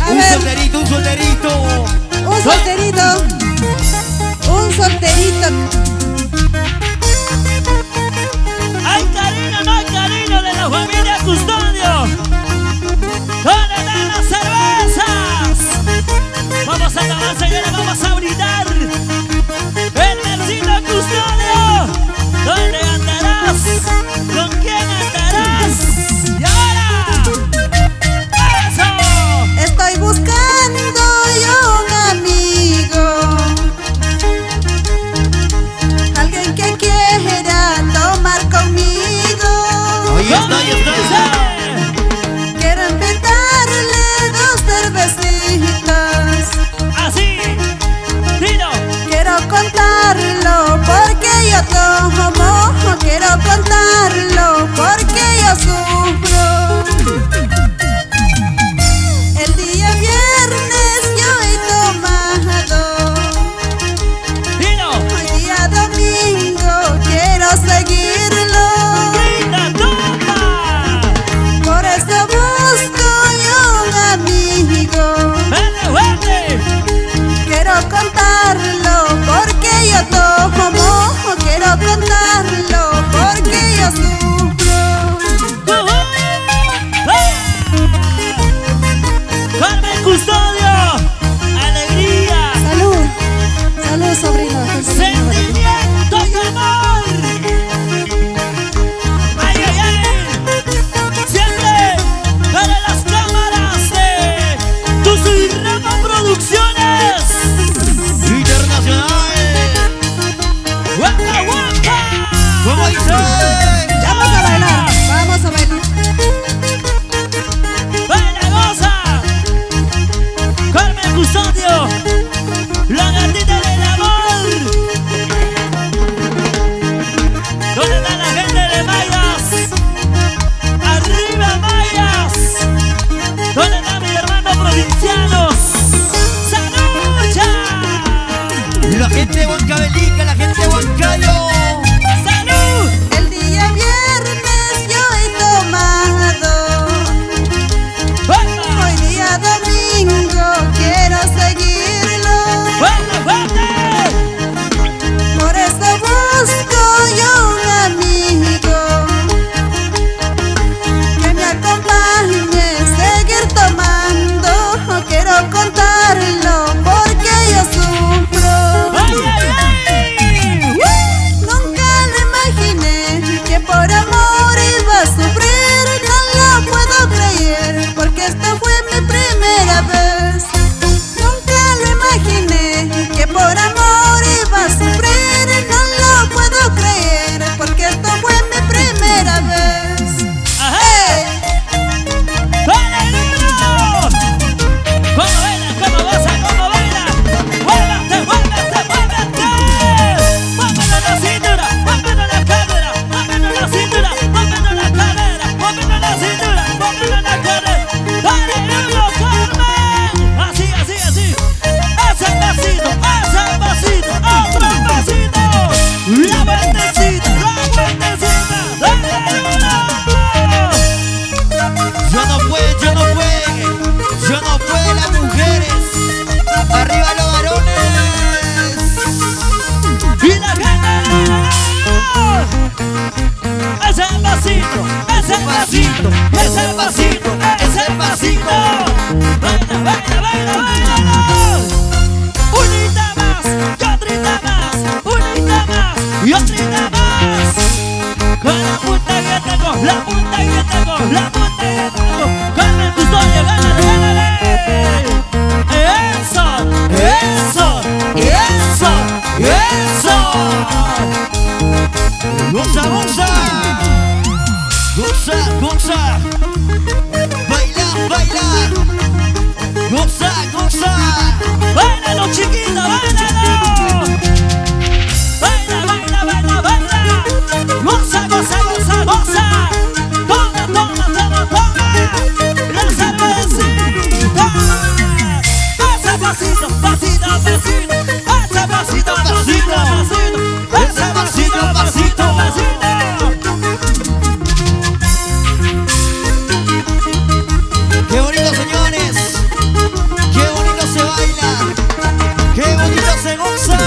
A Un ver, solterito, un solterito. un solterito. Un solterito. Hay cariño, no hay cariño de la familia Custodio. ¿Dónde están las cervezas? Vamos a tomar, señores, vamos a brindar. El Mercito Custodio. ¿Dónde andarás? ¿Con quién andarás? Y ahora, ¡eso! Estoy buscando yo un amigo, alguien que quiera tomar conmigo. Ahí está, ahí está. Quiero invitarle 2 cervecitas. Así, dilo. Quiero contarlo porque yo tomo. Quiero contarlo porque yo sufro. El día viernes yo he tomado. Dilo. Hoy día domingo quiero seguirlo. Grita, toma. Por eso busco yo un amigo. Vete, vete. Quiero contarlo porque yo tomo. Quiero contarlo porque yo sufro. Carmen Custodio, alegría, Salud. Salud, sobrino. sentimiento y amor. Ay, ay, ay. Siempre para las cámaras de Tusurama Producciones. Internacional. Waka, waka. ¿Cómo dice? Vamos a bailar. Vamos a bailar. Baila, goza. se goza.